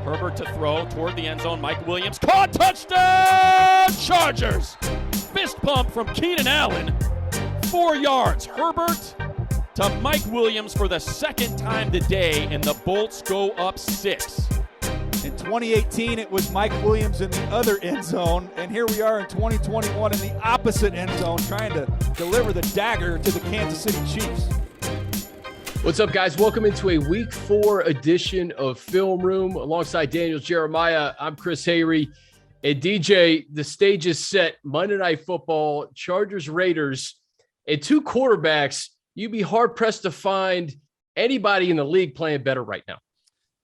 Herbert to throw toward the end zone. Mike Williams caught, touchdown, Chargers. Fist pump from Keenan Allen. 4 yards. Herbert to Mike Williams for the second time today, and the Bolts go up 6. In 2018, it was Mike Williams in the other end zone, and here we are in 2021 in the opposite end zone trying to deliver the dagger to the Kansas City Chiefs. What's up, guys? Welcome into a Week 4 edition of Film Room. Alongside Daniel Jeremiah, I'm Chris Hayre. And DJ, the stage is set. Monday Night Football, Chargers, Raiders, and 2 quarterbacks. You'd be hard-pressed to find anybody in the league playing better right now.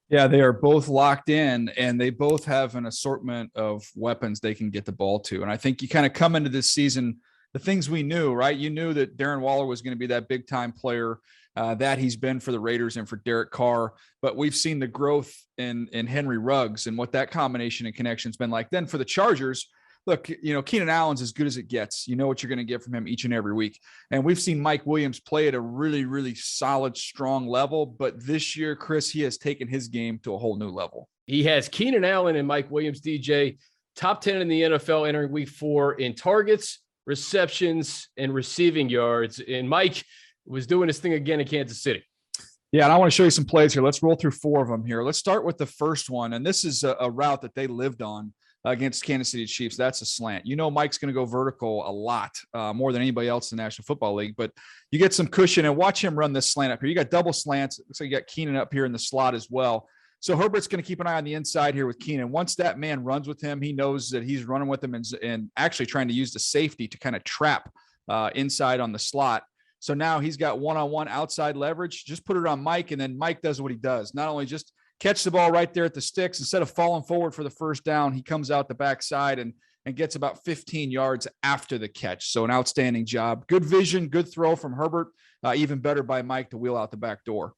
Yeah, they are both locked in, and they both have an assortment of weapons they can get the ball to. And I think you kind of come into this season, the things we knew, right? You knew that Darren Waller was going to be that big-time player that he's been for the Raiders and for Derek Carr. But we've seen the growth in Henry Ruggs and what that combination and connection's been like. Then for the Chargers, look, you know, Keenan Allen's as good as it gets. You know what you're going to get from him each and every week. And we've seen Mike Williams play at a really, really solid, strong level. But this year, Chris, he has taken his game to a whole new level. He has Keenan Allen and Mike Williams, DJ, top 10 in the NFL entering Week 4 in targets, receptions, and receiving yards. And Mike was doing his thing again in Kansas City. Yeah, and I want to show you some plays here. Let's roll through 4 of them here. Let's start with the first one. And this is a route that they lived on against Kansas City Chiefs. That's a slant. You know, Mike's going to go vertical a lot, more than anybody else in the National Football League, but you get some cushion and watch him run this slant up here. You got double slants. Looks like you got Keenan up here in the slot as well. So Herbert's going to keep an eye on the inside here with Keenan. Once that man runs with him, he knows that he's running with him and actually trying to use the safety to kind of trap inside on the slot. So now he's got one-on-one outside leverage. Just put it on Mike, and then Mike does what he does. Not only just catch the ball right there at the sticks. Instead of falling forward for the first down, he comes out the backside and gets about 15 yards after the catch. So an outstanding job. Good vision, good throw from Herbert. Even better by Mike to wheel out the back door.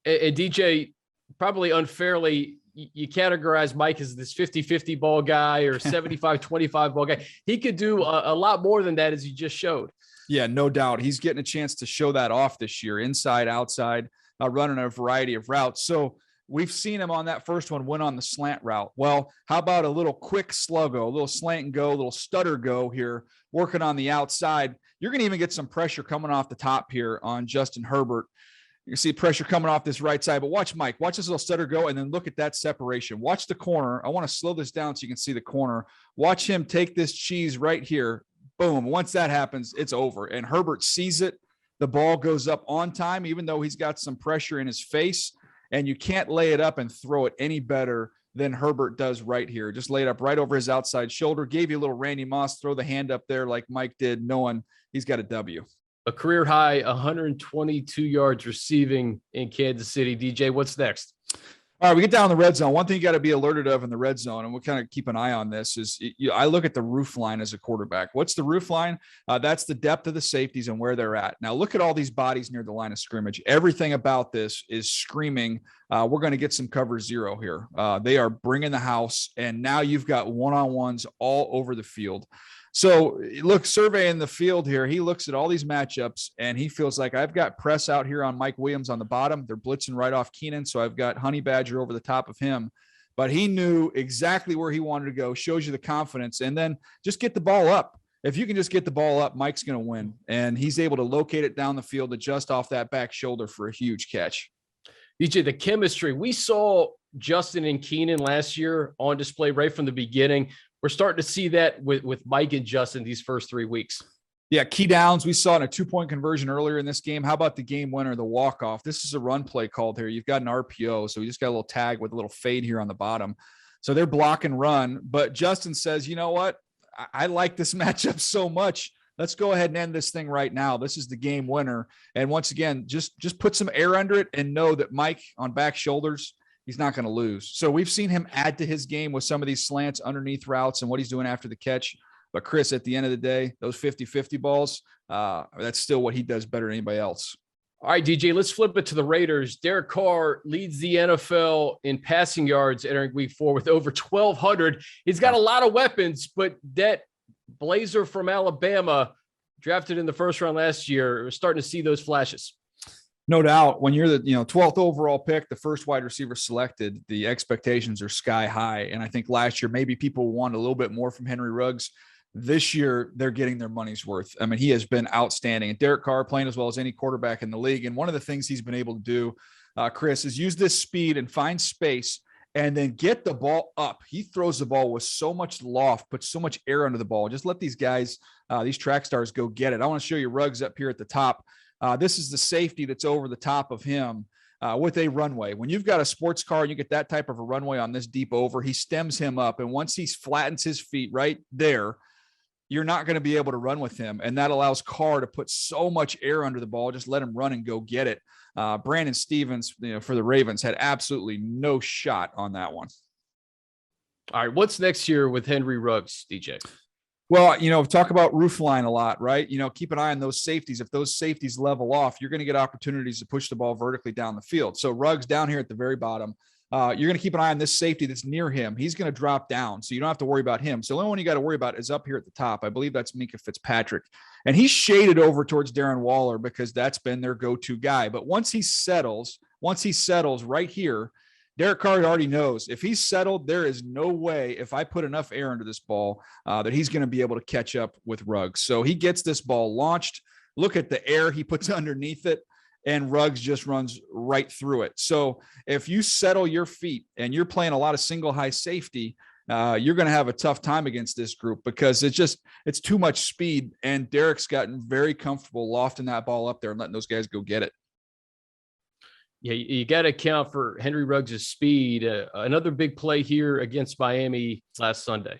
And DJ, probably unfairly, you categorize Mike as this 50-50 ball guy or 75-25 ball guy. He could do a lot more than that, as he just showed. Yeah, no doubt. He's getting a chance to show that off this year, inside, outside, running a variety of routes. So we've seen him on that first one win on the slant route. Well, how about a little quick sluggo, a little slant and go, a little stutter go here, working on the outside. You're going to even get some pressure coming off the top here on Justin Herbert. You can see pressure coming off this right side, but watch Mike. Watch this little stutter go, and then look at that separation. Watch the corner. I want to slow this down so you can see the corner. Watch him take this cheese right here. Boom. Once that happens, it's over. And Herbert sees it. The ball goes up on time, even though he's got some pressure in his face. And you can't lay it up and throw it any better than Herbert does right here. Just lay it up right over his outside shoulder. Gave you a little Randy Moss, throw the hand up there like Mike did, knowing he's got a W. A career high 122 yards receiving in Kansas City. DJ, what's next? All right, we get down in the red zone. One thing you got to be alerted of in the red zone, and we'll kind of keep an eye on this, is I look at the roof line as a quarterback. What's the roof line? That's the depth of the safeties and where they're at. Now, look at all these bodies near the line of scrimmage. Everything about this is screaming, we're going to get some cover zero here. They are bringing the house, and now you've got one-on-ones all over the field. So look, surveying the field here, he looks at all these matchups and he feels like I've got press out here on Mike Williams on the bottom. They're blitzing right off Keenan. So I've got Honey Badger over the top of him, but he knew exactly where he wanted to go. Shows you the confidence, and then just get the ball up. If you can just get the ball up, Mike's going to win. And he's able to locate it down the field, adjust off that back shoulder for a huge catch. DJ, the chemistry, we saw Justin and Keenan last year on display right from the beginning. We're starting to see that with Mike and Justin these first 3 weeks. Yeah, key downs. We saw in a 2-point conversion earlier in this game. How about the game winner, the walk-off? This is a run play called here. You've got an RPO, so we just got a little tag with a little fade here on the bottom. So they're block and run. But Justin says, you know what? I like this matchup so much. Let's go ahead and end this thing right now. This is the game winner. And once again, just put some air under it and know that Mike on back shoulders, he's not going to lose. So we've seen him add to his game with some of these slants underneath routes and what he's doing after the catch. But Chris, at the end of the day, those 50-50 balls, that's still what he does better than anybody else. All right, DJ, let's flip it to the Raiders. Derek Carr leads the NFL in passing yards entering Week 4 with over 1,200. He's got a lot of weapons, but that Blazer from Alabama, drafted in the first round last year, we're starting to see those flashes. No doubt. When you're the 12th overall pick, the first wide receiver selected, the expectations are sky high. And I think last year maybe people wanted a little bit more from Henry Ruggs. This year they're getting their money's worth. I mean, he has been outstanding. And Derek Carr playing as well as any quarterback in the league. And one of the things he's been able to do, Chris, is use this speed and find space and then get the ball up. He throws the ball with so much loft, puts so much air under the ball. Just let these guys, these track stars, go get it. I want to show you Ruggs up here at the top. This is the safety that's over the top of him with a runway. When you've got a sports car and you get that type of a runway on this deep over, he stems him up. And once he flattens his feet right there, you're not going to be able to run with him. And that allows Carr to put so much air under the ball. Just let him run and go get it. Brandon Stevens, for the Ravens, had absolutely no shot on that one. All right. What's next year with Henry Ruggs, DJ? Well, talk about roof line a lot, right? Keep an eye on those safeties. If those safeties level off, you're going to get opportunities to push the ball vertically down the field. So Ruggs down here at the very bottom, you're going to keep an eye on this safety that's near him. He's going to drop down, so you don't have to worry about him. So the only one you got to worry about is up here at the top. I believe that's Minkah Fitzpatrick. And he's shaded over towards Darren Waller because that's been their go-to guy. But once he settles right here, Derek Carr already knows if he's settled, there is no way if I put enough air under this ball that he's going to be able to catch up with Ruggs. So he gets this ball launched. Look at the air he puts underneath it, and Ruggs just runs right through it. So if you settle your feet and you're playing a lot of single high safety, you're going to have a tough time against this group because it's too much speed. And Derek's gotten very comfortable lofting that ball up there and letting those guys go get it. Yeah, you got to account for Henry Ruggs' speed. Another big play here against Miami last Sunday.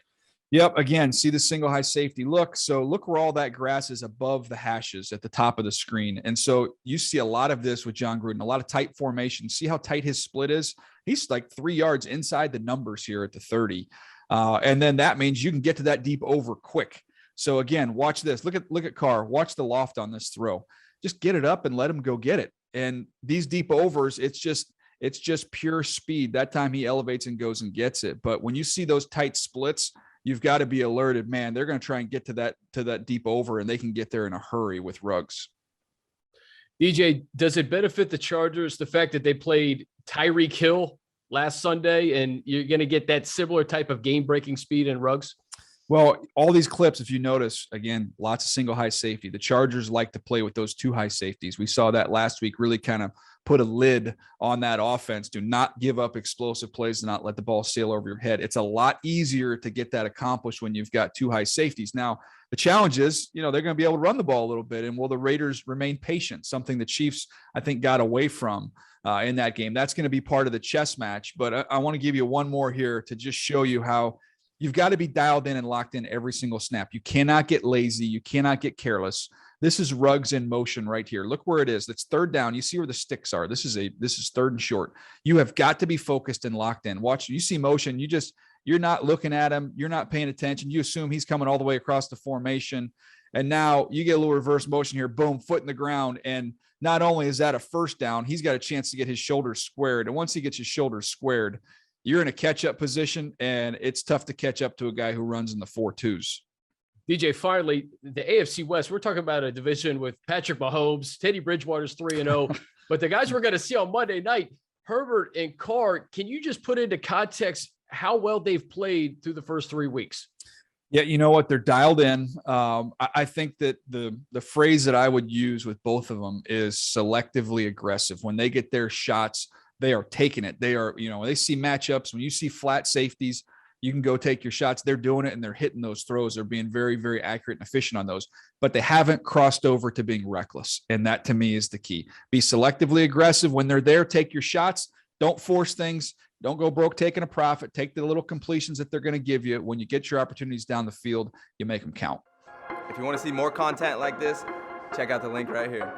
Yep. Again, see the single high safety look. So look where all that grass is above the hashes at the top of the screen. And so you see a lot of this with John Gruden, a lot of tight formation. See how tight his split is? He's like 3 yards inside the numbers here at the 30. And then that means you can get to that deep over quick. So again, watch this. Look at Carr. Watch the loft on this throw. Just get it up and let him go get it. And these deep overs, it's just pure speed. That time he elevates and goes and gets it. But when you see those tight splits, you've got to be alerted, man. They're going to try and get to that deep over, and they can get there in a hurry with Ruggs. DJ, does it benefit the Chargers the fact that they played Tyreek Hill last Sunday, and you're going to get that similar type of game-breaking speed in Ruggs? Well, all these clips, if you notice, again, lots of single high safety. The Chargers like to play with those two high safeties. We saw that last week, really kind of put a lid on that offense. Do not give up explosive plays, do not let the ball sail over your head. It's a lot easier to get that accomplished when you've got two high safeties. Now, the challenge is, they're going to be able to run the ball a little bit, and will the Raiders remain patient? Something the Chiefs, I think, got away from in that game. That's going to be part of the chess match. But I want to give you one more here to just show you how you've got to be dialed in and locked in every single snap. You cannot get lazy. You cannot get careless. This is Ruggs in motion right here. Look where it is. That's third down. You see where the sticks are. This is third and short. You have got to be focused and locked in. Watch. You see motion. You're not looking at him. You're not paying attention. You assume he's coming all the way across the formation. And now you get a little reverse motion here. Boom, foot in the ground. And not only is that a first down, he's got a chance to get his shoulders squared. And once he gets his shoulders squared, you're in a catch-up position, and it's tough to catch up to a guy who runs in the 4.2s. DJ, finally, the AFC West, we're talking about a division with Patrick Mahomes, Teddy Bridgewater's 3-0, but the guys we're going to see on Monday night, Herbert and Carr, can you just put into context how well they've played through the first 3 weeks? Yeah, you know what? They're dialed in. I think that the phrase that I would use with both of them is selectively aggressive. When they get their shots, they are taking it. They are, when they see matchups, when you see flat safeties, you can go take your shots. They're doing it, and they're hitting those throws. They're being very, very accurate and efficient on those, but they haven't crossed over to being reckless. And that, to me, is the key. Be selectively aggressive. When they're there, take your shots. Don't force things. Don't go broke taking a profit. Take the little completions that they're going to give you. When you get your opportunities down the field, you make them count. If you want to see more content like this, check out the link right here.